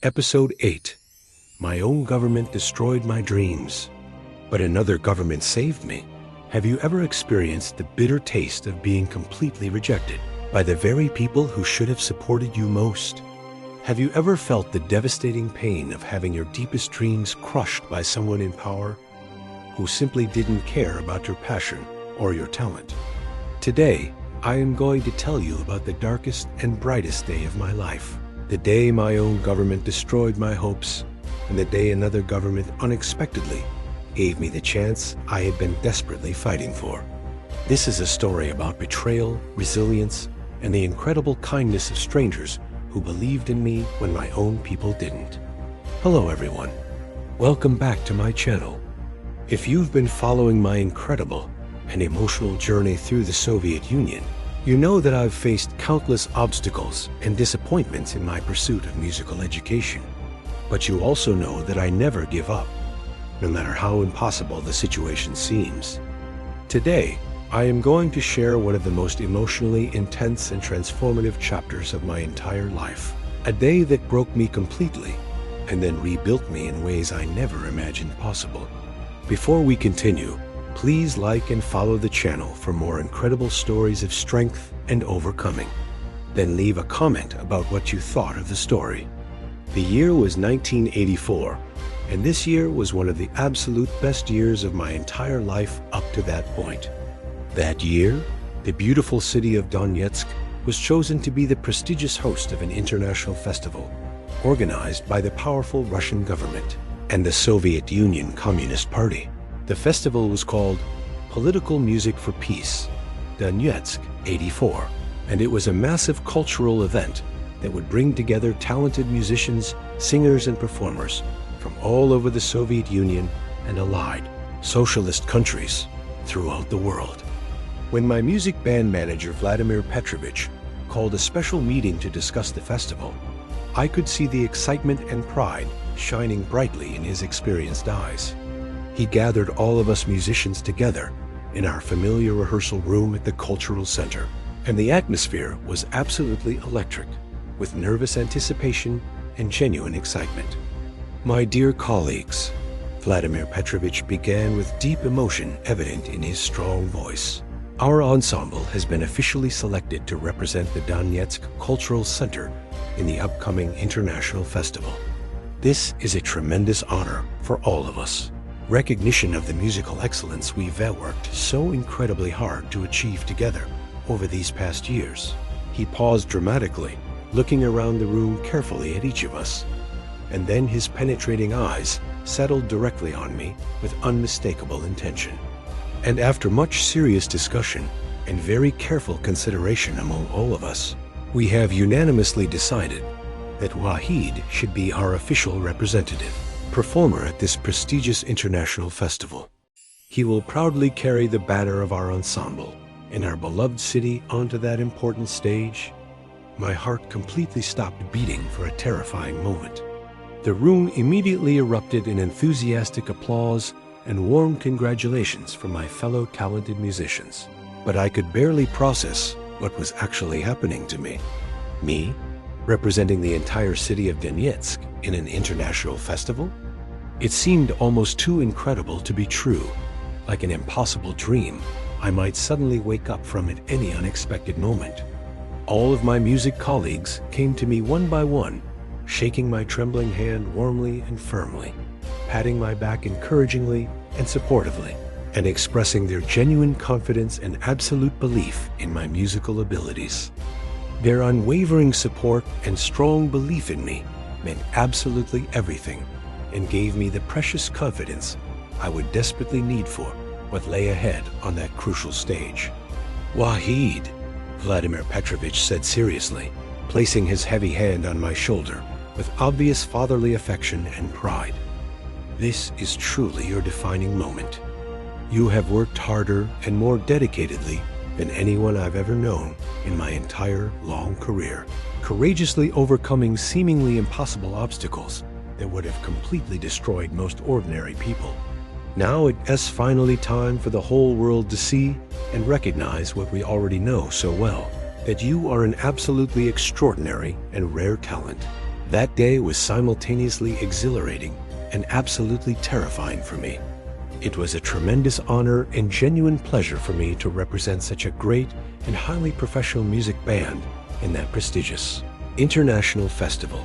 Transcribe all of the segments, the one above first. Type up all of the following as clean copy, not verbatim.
Episode 8. My own government destroyed my dreams, but another government saved me. Have you ever experienced the bitter taste of being completely rejected by the very people who should have supported you most? Have you ever felt the devastating pain of having your deepest dreams crushed by someone in power who simply didn't care about your passion or your talent? Today, I am going to tell you about the darkest and brightest day of my life. The day my own government destroyed my hopes, and the day another government unexpectedly gave me the chance I had been desperately fighting for. This is a story about betrayal, resilience, and the incredible kindness of strangers who believed in me when my own people didn't. Hello everyone. Welcome back to my channel. If you've been following my incredible and emotional journey through the Soviet Union, you know that I've faced countless obstacles and disappointments in my pursuit of musical education. But you also know that I never give up, no matter how impossible the situation seems. Today, I am going to share one of the most emotionally intense and transformative chapters of my entire life. A day that broke me completely and then rebuilt me in ways I never imagined possible. Before we continue, please like and follow the channel for more incredible stories of strength and overcoming. Then leave a comment about what you thought of the story. The year was 1984, and this year was one of the absolute best years of my entire life up to that point. That year, the beautiful city of Donetsk was chosen to be the prestigious host of an international festival organized by the powerful Russian government and the Soviet Union Communist Party. The festival was called Political Music for Peace, Donetsk 84, and it was a massive cultural event that would bring together talented musicians, singers, and performers from all over the Soviet Union and allied socialist countries throughout the world. When my music band manager Vladimir Petrovich called a special meeting to discuss the festival, I could see the excitement and pride shining brightly in his experienced eyes. He gathered all of us musicians together in our familiar rehearsal room at the Cultural Center, and the atmosphere was absolutely electric, with nervous anticipation and genuine excitement. My dear colleagues, Vladimir Petrovich began with deep emotion evident in his strong voice. Our ensemble has been officially selected to represent the Donetsk Cultural Center in the upcoming international festival. This is a tremendous honor for all of us. Recognition of the musical excellence we've worked so incredibly hard to achieve together over these past years. He paused dramatically, looking around the room carefully at each of us, and then his penetrating eyes settled directly on me with unmistakable intention. And after much serious discussion and very careful consideration among all of us, we have unanimously decided that Wahid should be our official representative performer at this prestigious international festival. He will proudly carry the banner of our ensemble and our beloved city onto that important stage. My heart completely stopped beating for a terrifying moment. The room immediately erupted in enthusiastic applause and warm congratulations from my fellow talented musicians. But I could barely process what was actually happening to me. Me, representing the entire city of Donetsk in an international festival? It seemed almost too incredible to be true, like an impossible dream I might suddenly wake up from at any unexpected moment. All of my music colleagues came to me one by one, shaking my trembling hand warmly and firmly, patting my back encouragingly and supportively, and expressing their genuine confidence and absolute belief in my musical abilities. Their unwavering support and strong belief in me meant absolutely everything and gave me the precious confidence I would desperately need for what lay ahead on that crucial stage. Wahid, Vladimir Petrovich said seriously, placing his heavy hand on my shoulder with obvious fatherly affection and pride. This is truly your defining moment. You have worked harder and more dedicatedly than anyone I've ever known in my entire long career, courageously overcoming seemingly impossible obstacles that would have completely destroyed most ordinary people. Now it is finally time for the whole world to see and recognize what we already know so well, that you are an absolutely extraordinary and rare talent, That day was simultaneously exhilarating and absolutely terrifying for me. It was a tremendous honor and genuine pleasure for me to represent such a great and highly professional music band in that prestigious international festival.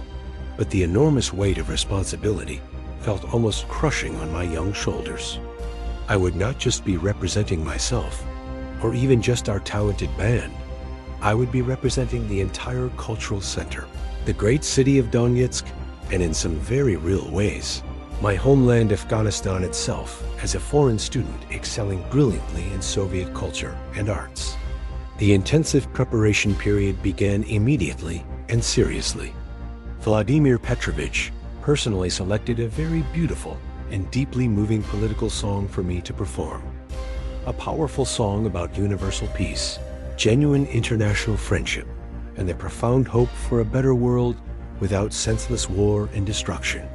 But the enormous weight of responsibility felt almost crushing on my young shoulders. I would not just be representing myself, or even just our talented band. I would be representing the entire cultural center, the great city of Donetsk, and in some very real ways, my homeland Afghanistan itself, as a foreign student excelling brilliantly in Soviet culture and arts. The intensive preparation period began immediately and seriously. Vladimir Petrovich personally selected a very beautiful and deeply moving political song for me to perform. A powerful song about universal peace, genuine international friendship, and the profound hope for a better world without senseless war and destruction.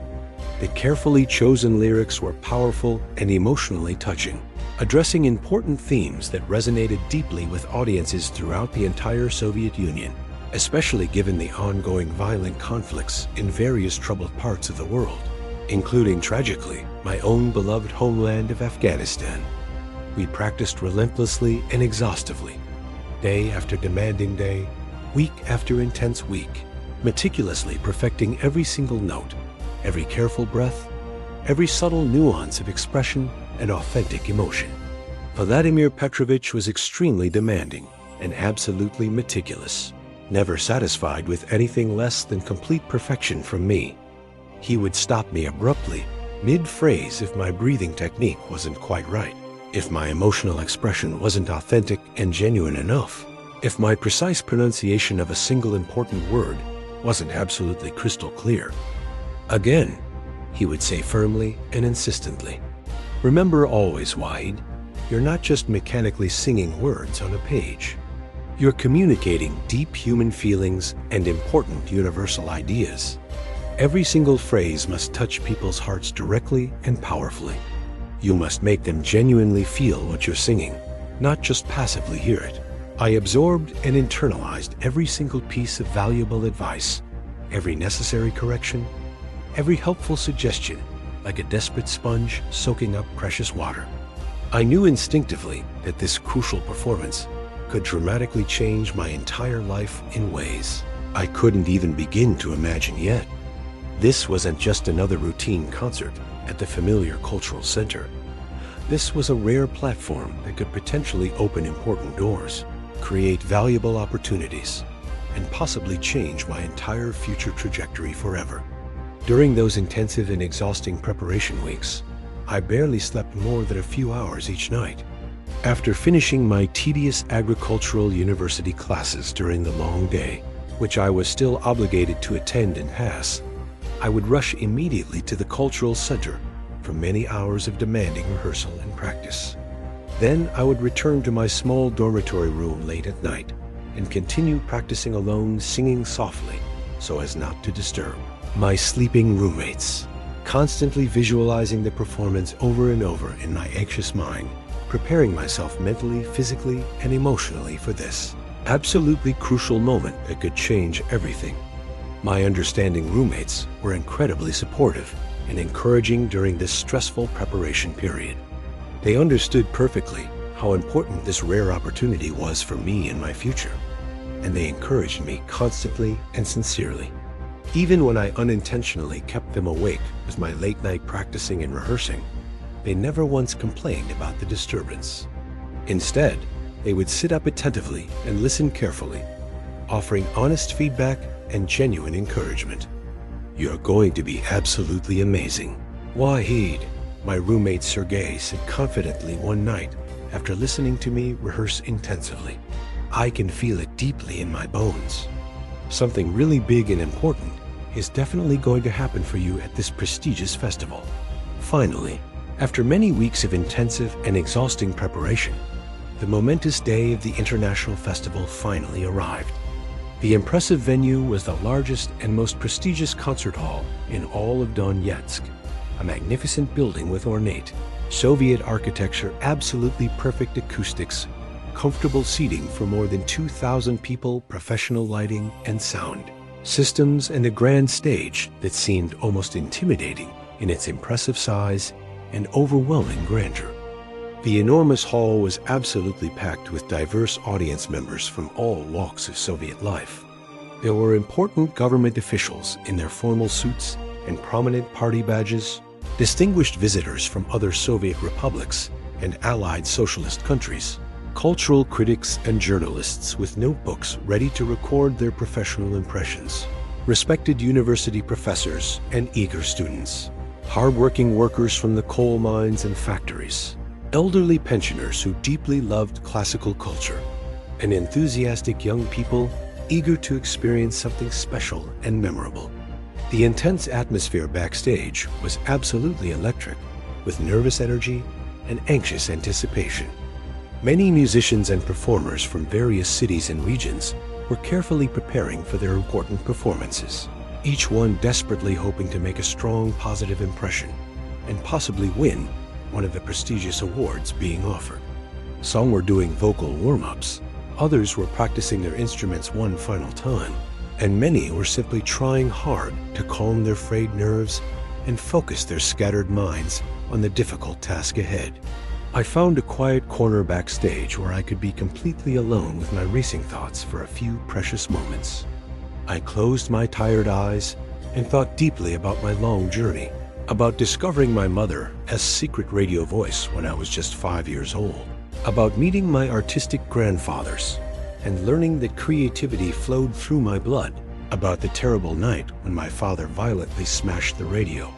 The carefully chosen lyrics were powerful and emotionally touching, addressing important themes that resonated deeply with audiences throughout the entire Soviet Union, especially given the ongoing violent conflicts in various troubled parts of the world, including, tragically, my own beloved homeland of Afghanistan. We practiced relentlessly and exhaustively, day after demanding day, week after intense week, meticulously perfecting every single note, every careful breath, every subtle nuance of expression and authentic emotion. Vladimir Petrovich was extremely demanding and absolutely meticulous, never satisfied with anything less than complete perfection from me. He would stop me abruptly, mid-phrase, if my breathing technique wasn't quite right, if my emotional expression wasn't authentic and genuine enough, if my precise pronunciation of a single important word wasn't absolutely crystal clear. Again, he would say firmly and insistently, "Remember always, Wahid, you're not just mechanically singing words on a page. You're communicating deep human feelings and important universal ideas. Every single phrase must touch people's hearts directly and powerfully. You must make them genuinely feel what you're singing, not just passively hear it." I absorbed and internalized every single piece of valuable advice, every necessary correction, every helpful suggestion, like a desperate sponge soaking up precious water. I knew instinctively that this crucial performance could dramatically change my entire life in ways I couldn't even begin to imagine yet. This wasn't just another routine concert at the familiar cultural center. This was a rare platform that could potentially open important doors, create valuable opportunities, and possibly change my entire future trajectory forever. During those intensive and exhausting preparation weeks, I barely slept more than a few hours each night. After finishing my tedious agricultural university classes during the long day, which I was still obligated to attend and pass, I would rush immediately to the cultural center for many hours of demanding rehearsal and practice. Then I would return to my small dormitory room late at night and continue practicing alone, singing softly so as not to disturb my sleeping roommates, constantly visualizing the performance over and over in my anxious mind, preparing myself mentally, physically, and emotionally for this absolutely crucial moment that could change everything. My understanding roommates were incredibly supportive and encouraging during this stressful preparation period. They understood perfectly how important this rare opportunity was for me and my future, and they encouraged me constantly and sincerely. Even when I unintentionally kept them awake with my late night practicing and rehearsing, they never once complained about the disturbance. Instead, they would sit up attentively and listen carefully, offering honest feedback and genuine encouragement. "You're going to be absolutely amazing, Wahid," my roommate Sergei said confidently one night after listening to me rehearse intensively. "I can feel it deeply in my bones. Something really big and important is definitely going to happen for you at this prestigious festival." Finally, after many weeks of intensive and exhausting preparation, the momentous day of the international festival finally arrived. The impressive venue was the largest and most prestigious concert hall in all of Donetsk, a magnificent building with ornate Soviet architecture, absolutely perfect acoustics, comfortable seating for more than 2,000 people, professional lighting, and sound. systems, and a grand stage that seemed almost intimidating in its impressive size and overwhelming grandeur. The enormous hall was absolutely packed with diverse audience members from all walks of Soviet life. There were important government officials in their formal suits and prominent party badges, distinguished visitors from other Soviet republics and allied socialist countries, cultural critics and journalists with notebooks ready to record their professional impressions, respected university professors and eager students, hard-working workers from the coal mines and factories, elderly pensioners who deeply loved classical culture, and enthusiastic young people eager to experience something special and memorable. The intense atmosphere backstage was absolutely electric, with nervous energy and anxious anticipation. Many musicians and performers from various cities and regions were carefully preparing for their important performances, each one desperately hoping to make a strong positive impression and possibly win one of the prestigious awards being offered. Some were doing vocal warm-ups, others were practicing their instruments one final time, and many were simply trying hard to calm their frayed nerves and focus their scattered minds on the difficult task ahead. I found a quiet corner backstage where I could be completely alone with my racing thoughts for a few precious moments. I closed my tired eyes and thought deeply about my long journey, about discovering my mother as secret radio voice when I was just 5 years old, about meeting my artistic grandfathers and learning that creativity flowed through my blood, about the terrible night when my father violently smashed the radio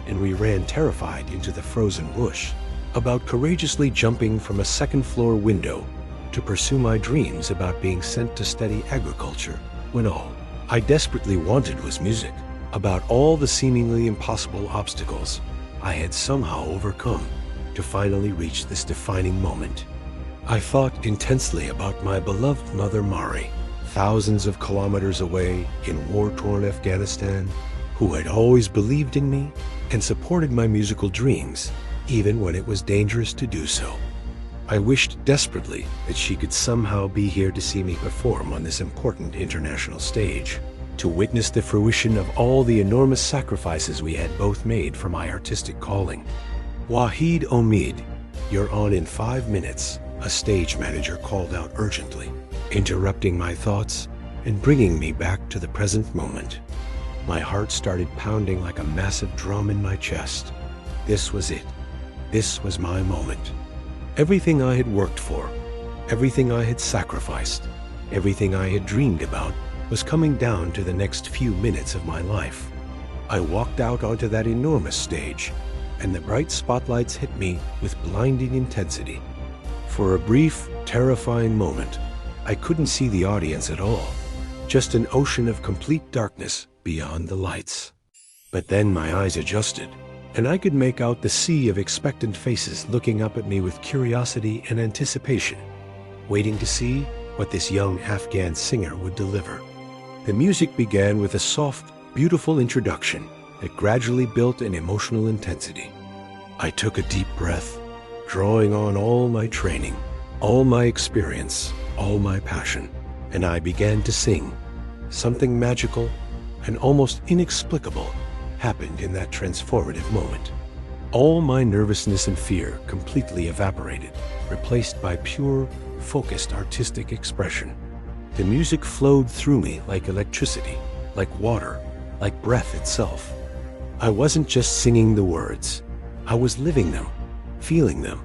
and we ran terrified into the frozen bush, about courageously jumping from a second-floor window to pursue my dreams about being sent to study agriculture when all I desperately wanted was music, about all the seemingly impossible obstacles I had somehow overcome to finally reach this defining moment. I thought intensely about my beloved mother Mari, thousands of kilometers away in war-torn Afghanistan, who had always believed in me and supported my musical dreams, even when it was dangerous to do so. I wished desperately that she could somehow be here to see me perform on this important international stage, to witness the fruition of all the enormous sacrifices we had both made for my artistic calling. Wahid Omid, you're on in 5 minutes, a stage manager called out urgently, interrupting my thoughts and bringing me back to the present moment. My heart started pounding like a massive drum in my chest. This was it. This was my moment. Everything I had worked for, everything I had sacrificed, everything I had dreamed about was coming down to the next few minutes of my life. I walked out onto that enormous stage, and the bright spotlights hit me with blinding intensity. For a brief, terrifying moment, I couldn't see the audience at all, just an ocean of complete darkness beyond the lights. But then my eyes adjusted, and I could make out the sea of expectant faces looking up at me with curiosity and anticipation, waiting to see what this young Afghan singer would deliver. The music began with a soft, beautiful introduction that gradually built an emotional intensity. I took a deep breath, drawing on all my training, all my experience, all my passion, and I began to sing. Something magical and almost inexplicable happened in that transformative moment. All my nervousness and fear completely evaporated, replaced by pure, focused artistic expression. The music flowed through me like electricity, like water, like breath itself. I wasn't just singing the words. I was living them, feeling them,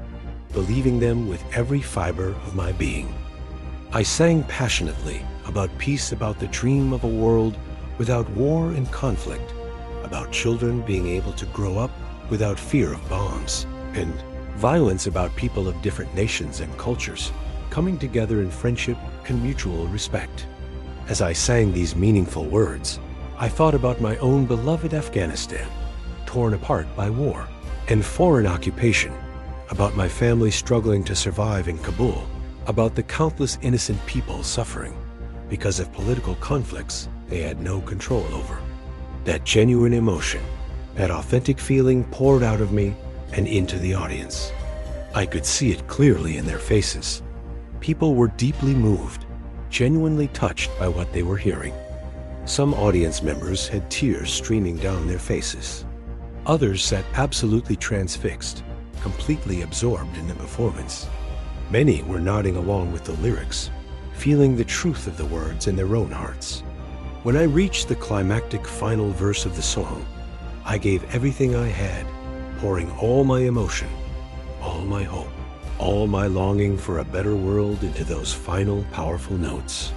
believing them with every fiber of my being. I sang passionately about peace, about the dream of a world without war and conflict, about children being able to grow up without fear of bombs, and violence about people of different nations and cultures coming together in friendship and mutual respect. As I sang these meaningful words, I thought about my own beloved Afghanistan, torn apart by war and foreign occupation, about my family struggling to survive in Kabul, about the countless innocent people suffering because of political conflicts they had no control over. That genuine emotion, that authentic feeling poured out of me and into the audience. I could see it clearly in their faces. People were deeply moved, genuinely touched by what they were hearing. Some audience members had tears streaming down their faces. Others sat absolutely transfixed, completely absorbed in the performance. Many were nodding along with the lyrics, feeling the truth of the words in their own hearts. When I reached the climactic final verse of the song, I gave everything I had, pouring all my emotion, all my hope, all my longing for a better world into those final, powerful notes.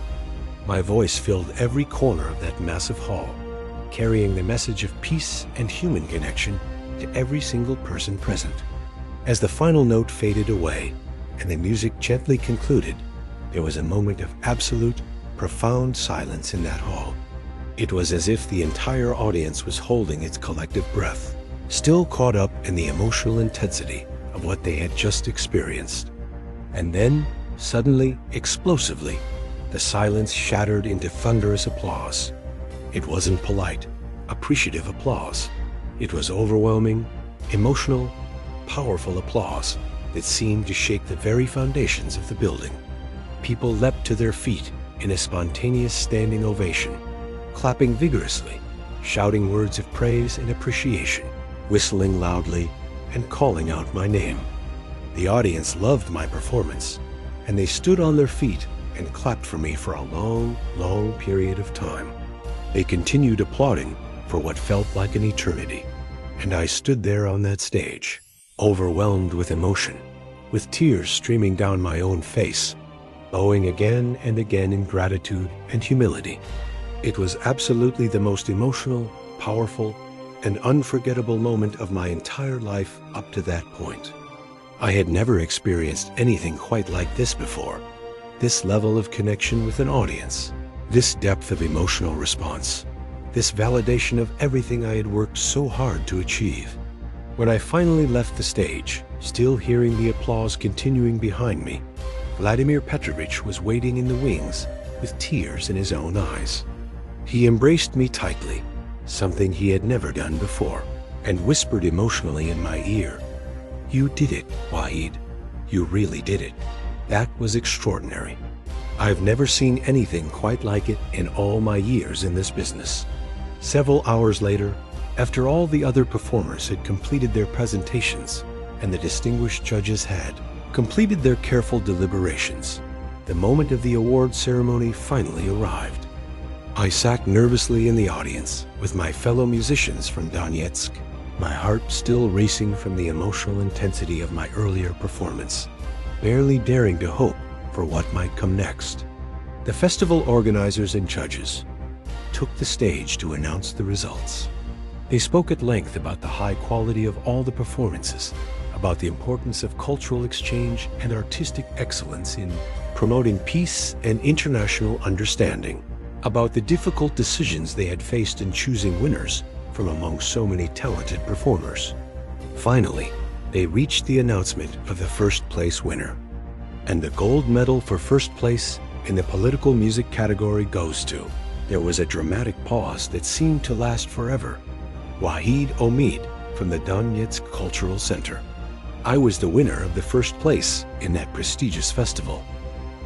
My voice filled every corner of that massive hall, carrying the message of peace and human connection to every single person present. As the final note faded away and the music gently concluded, there was a moment of absolute, profound silence in that hall. It was as if the entire audience was holding its collective breath, still caught up in the emotional intensity of what they had just experienced. And then, suddenly, explosively, the silence shattered into thunderous applause. It wasn't polite, appreciative applause. It was overwhelming, emotional, powerful applause that seemed to shake the very foundations of the building. People leapt to their feet in a spontaneous standing ovation, clapping vigorously, shouting words of praise and appreciation, whistling loudly, and calling out my name. The audience loved my performance, and they stood on their feet and clapped for me for a long, long period of time. They continued applauding for what felt like an eternity, and I stood there on that stage, overwhelmed with emotion, with tears streaming down my own face, bowing again and again in gratitude and humility. It was absolutely the most emotional, powerful, and unforgettable moment of my entire life up to that point. I had never experienced anything quite like this before. This level of connection with an audience, this depth of emotional response, this validation of everything I had worked so hard to achieve. When I finally left the stage, still hearing the applause continuing behind me, Vladimir Petrovich was waiting in the wings with tears in his own eyes. He embraced me tightly, something he had never done before, and whispered emotionally in my ear, "You did it, Wahid. You really did it. That was extraordinary. I've never seen anything quite like it in all my years in this business." Several hours later, after all the other performers had completed their presentations and the distinguished judges had completed their careful deliberations, the moment of the award ceremony finally arrived. I sat nervously in the audience with my fellow musicians from Donetsk, my heart still racing from the emotional intensity of my earlier performance, barely daring to hope for what might come next. The festival organizers and judges took the stage to announce the results. They spoke at length about the high quality of all the performances, about the importance of cultural exchange and artistic excellence in promoting peace and international understanding, about the difficult decisions they had faced in choosing winners from among so many talented performers. Finally, they reached the announcement of the first place winner. And the gold medal for first place in the political music category goes to, there was a dramatic pause that seemed to last forever, Wahid Omid from the Donetsk Cultural Center. I was the winner of the first place in that prestigious festival.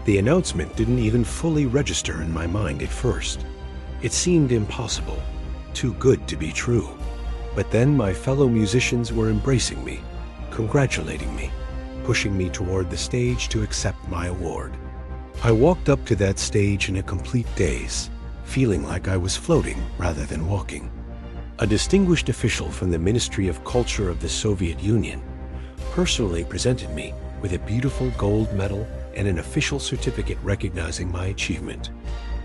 The announcement didn't even fully register in my mind at first. It seemed impossible, too good to be true. But then my fellow musicians were embracing me, congratulating me, pushing me toward the stage to accept my award. I walked up to that stage in a complete daze, feeling like I was floating rather than walking. A distinguished official from the Ministry of Culture of the Soviet Union personally presented me with a beautiful gold medal and an official certificate recognizing my achievement.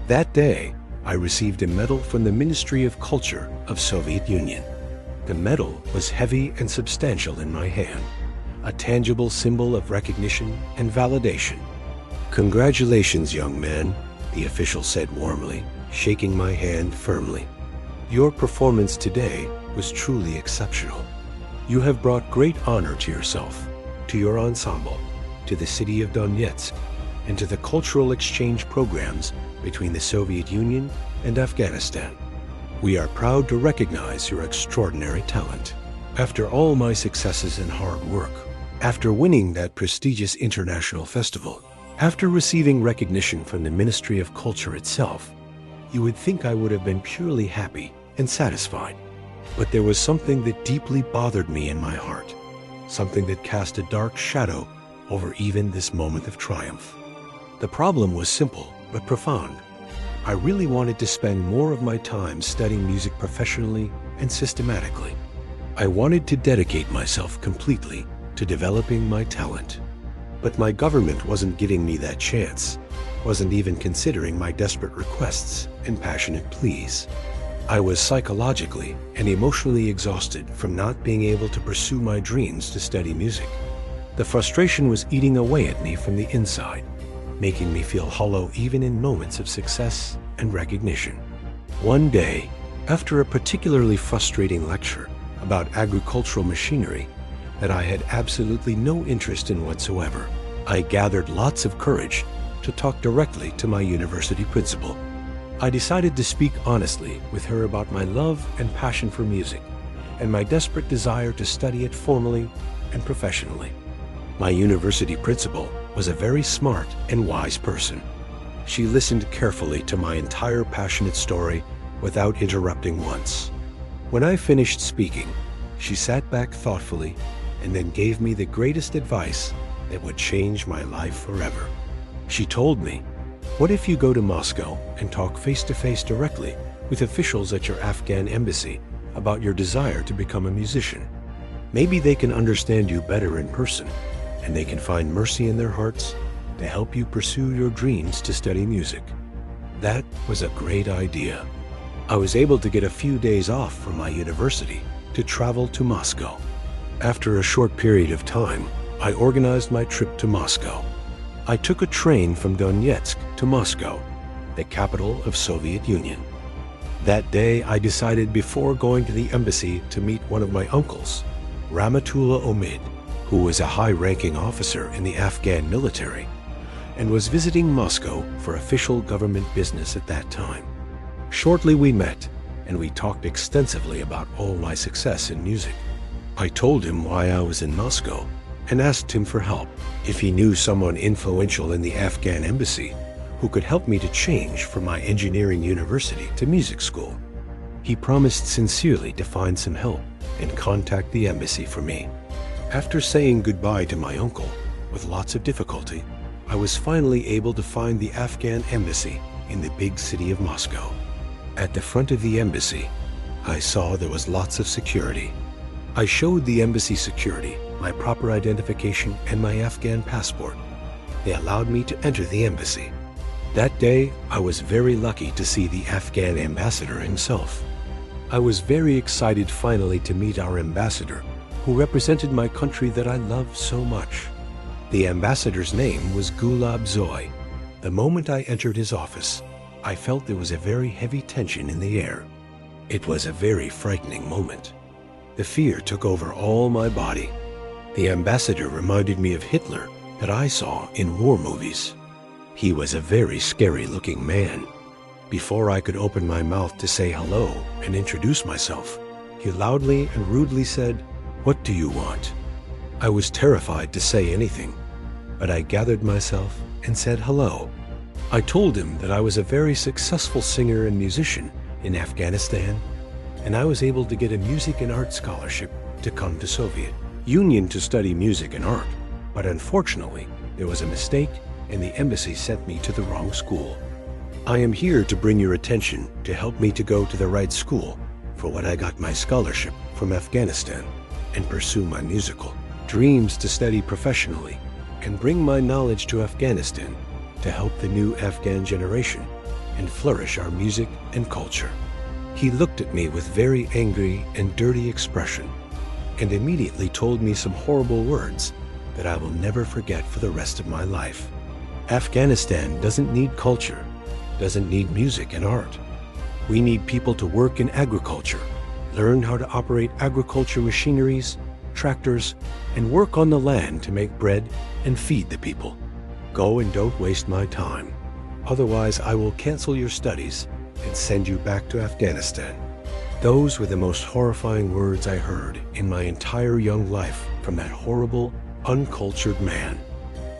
That day, I received a medal from the Ministry of Culture of Soviet Union. The medal was heavy and substantial in my hand, a tangible symbol of recognition and validation. "Congratulations, young man," the official said warmly, shaking my hand firmly. "Your performance today was truly exceptional. You have brought great honor to yourself, to your ensemble, to the city of Donetsk, and to the cultural exchange programs between the Soviet Union and Afghanistan. We are proud to recognize your extraordinary talent. After all my successes and hard work, after winning that prestigious international festival, after receiving recognition from the Ministry of Culture itself, you would think I would have been purely happy and satisfied. But there was something that deeply bothered me in my heart, something that cast a dark shadow over even this moment of triumph. The problem was simple but profound. I really wanted to spend more of my time studying music professionally and systematically. I wanted to dedicate myself completely to developing my talent. But my government wasn't giving me that chance, wasn't even considering my desperate requests and passionate pleas. I was psychologically and emotionally exhausted from not being able to pursue my dreams to study music. The frustration was eating away at me from the inside, making me feel hollow even in moments of success and recognition. One day, after a particularly frustrating lecture about agricultural machinery that I had absolutely no interest in whatsoever, I gathered lots of courage to talk directly to my university principal. I decided to speak honestly with her about my love and passion for music and my desperate desire to study it formally and professionally. My university principal was a very smart and wise person. She listened carefully to my entire passionate story without interrupting once. When I finished speaking, she sat back thoughtfully and then gave me the greatest advice that would change my life forever. She told me, "What if you go to Moscow and talk face-to-face directly with officials at your Afghan embassy about your desire to become a musician? Maybe they can understand you better in person, and they can find mercy in their hearts to help you pursue your dreams to study music." That was a great idea. I was able to get a few days off from my university to travel to Moscow. After a short period of time, I organized my trip to Moscow. I took a train from Donetsk to Moscow, the capital of Soviet Union. That day, I decided before going to the embassy to meet one of my uncles, Rahmatullah Omid, who was a high-ranking officer in the Afghan military and was visiting Moscow for official government business at that time. Shortly we met, and we talked extensively about all my success in music. I told him why I was in Moscow and asked him for help if he knew someone influential in the Afghan embassy who could help me to change from my engineering university to music school. He promised sincerely to find some help and contact the embassy for me. After saying goodbye to my uncle with lots of difficulty, I was finally able to find the Afghan embassy in the big city of Moscow. At the front of the embassy, I saw there was lots of security. I showed the embassy security my proper identification and my Afghan passport. They allowed me to enter the embassy. That day, I was very lucky to see the Afghan ambassador himself. I was very excited finally to meet our ambassador, who represented my country that I love so much. The ambassador's name was Gulab Zoy. The moment I entered his office, I felt there was a very heavy tension in the air. It was a very frightening moment. The fear took over all my body. The ambassador reminded me of Hitler that I saw in war movies. He was a very scary-looking man. Before I could open my mouth to say hello and introduce myself, he loudly and rudely said, "What do you want?" I was terrified to say anything, but I gathered myself and said hello. I told him that I was a very successful singer and musician in Afghanistan, and I was able to get a music and art scholarship to come to Soviet Union to study music and art, but unfortunately, there was a mistake and the embassy sent me to the wrong school. I am here to bring your attention to help me to go to the right school for what I got my scholarship from Afghanistan and pursue my musical dreams to study professionally and bring my knowledge to Afghanistan to help the new Afghan generation and flourish our music and culture. He looked at me with very angry and dirty expression and immediately told me some horrible words that I will never forget for the rest of my life. Afghanistan doesn't need culture, doesn't need music and art. We need people to work in agriculture, learn how to operate agriculture machineries, tractors, and work on the land to make bread and feed the people. Go and don't waste my time. Otherwise, I will cancel your studies and send you back to Afghanistan. Those were the most horrifying words I heard in my entire young life from that horrible, uncultured man.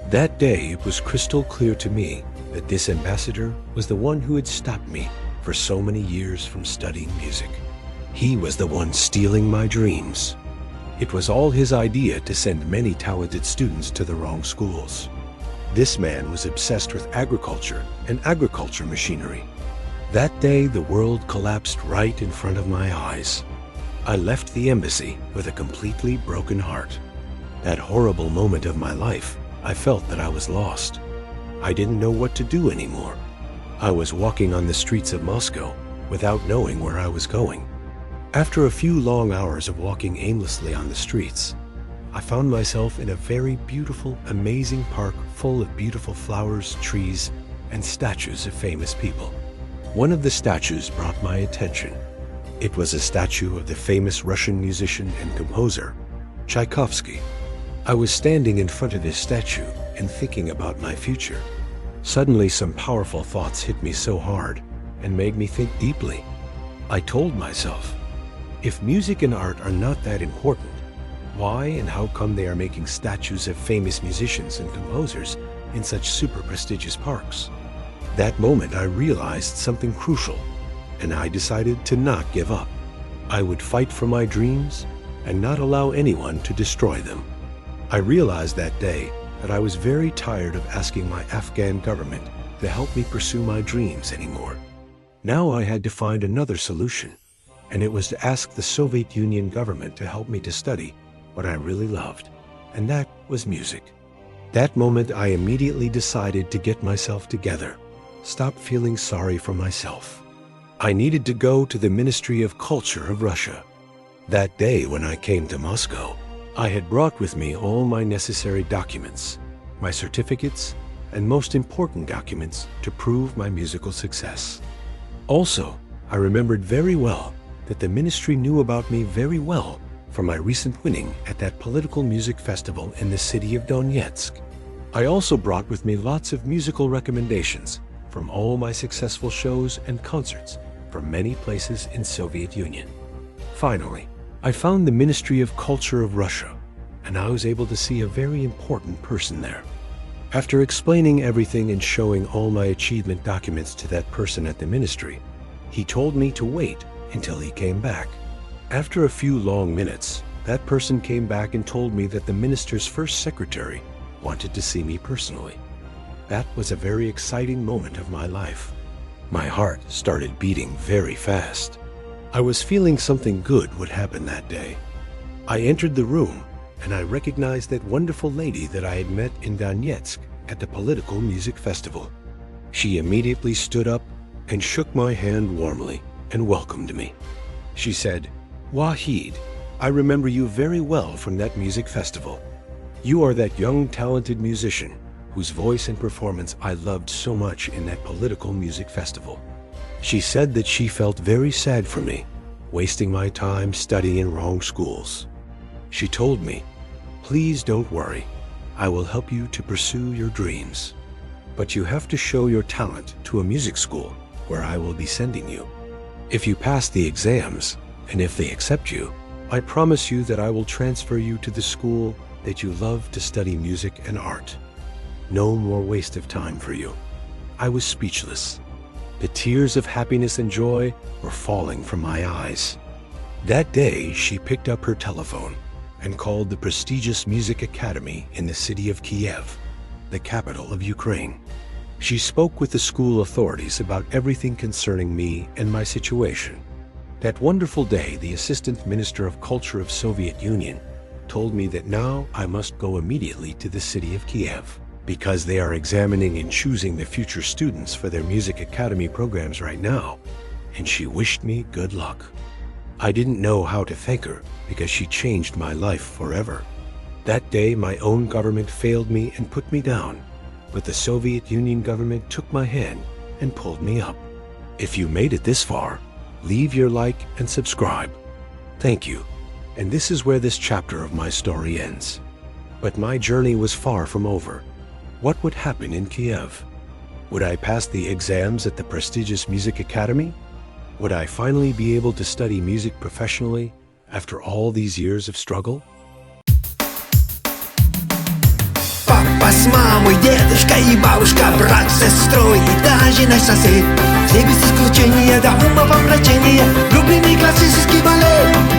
That day, it was crystal clear to me that this ambassador was the one who had stopped me for so many years from studying music. He was the one stealing my dreams. It was all his idea to send many talented students to the wrong schools. This man was obsessed with agriculture and agriculture machinery. That day, the world collapsed right in front of my eyes. I left the embassy with a completely broken heart. That horrible moment of my life, I felt that I was lost. I didn't know what to do anymore. I was walking on the streets of Moscow without knowing where I was going. After a few long hours of walking aimlessly on the streets, I found myself in a very beautiful, amazing park full of beautiful flowers, trees, and statues of famous people. One of the statues brought my attention. It was a statue of the famous Russian musician and composer, Tchaikovsky. I was standing in front of his statue and thinking about my future. Suddenly, some powerful thoughts hit me so hard and made me think deeply. I told myself, if music and art are not that important, why and how come they are making statues of famous musicians and composers in such super prestigious parks? That moment I realized something crucial, and I decided to not give up. I would fight for my dreams and not allow anyone to destroy them. I realized that day that I was very tired of asking my Afghan government to help me pursue my dreams anymore. Now I had to find another solution, and it was to ask the Soviet Union government to help me to study what I really loved, and that was music. That moment I immediately decided to get myself together, stop feeling sorry for myself. I needed to go to the Ministry of Culture of Russia. That day when I came to Moscow, I had brought with me all my necessary documents, my certificates, and most important documents to prove my musical success. Also, I remembered very well that the ministry knew about me very well from my recent winning at that political music festival in the city of Donetsk. I also brought with me lots of musical recommendations from all my successful shows and concerts from many places in Soviet Union. Finally, I found the Ministry of Culture of Russia, and I was able to see a very important person there. After explaining everything and showing all my achievement documents to that person at the ministry, he told me to wait until he came back. After a few long minutes, that person came back and told me that the minister's first secretary wanted to see me personally. That was a very exciting moment of my life. My heart started beating very fast. I was feeling something good would happen that day. I entered the room and I recognized that wonderful lady that I had met in Donetsk at the political music festival. She immediately stood up and shook my hand warmly and welcomed me. She said, "Wahid, I remember you very well from that music festival. You are that young, talented musician whose voice and performance I loved so much in that political music festival." She said that she felt very sad for me, wasting my time studying in wrong schools. She told me, "Please don't worry. I will help you to pursue your dreams. But you have to show your talent to a music school where I will be sending you. If you pass the exams, and if they accept you, I promise you that I will transfer you to the school that you love to study music and art. No more waste of time for you." I was speechless. The tears of happiness and joy were falling from my eyes. That day, she picked up her telephone and called the prestigious music academy in the city of Kiev, the capital of Ukraine. She spoke with the school authorities about everything concerning me and my situation. That wonderful day, the Assistant Minister of Culture of Soviet Union told me that now I must go immediately to the city of Kiev, because they are examining and choosing the future students for their music academy programs right now, and she wished me good luck. I didn't know how to thank her because she changed my life forever. That day, my own government failed me and put me down, but the Soviet Union government took my hand and pulled me up. If you made it this far, leave your like and subscribe. Thank you. And this is where this chapter of my story ends. But my journey was far from over. What would happen in Kiev? Would I pass the exams at the prestigious music academy? Would I finally be able to study music professionally after all these years of struggle? Папа с мамой, дедушка и бабушка, брат с сестрой и даже наш сосед. Все без исключения до ума помрачения любимый классический балет.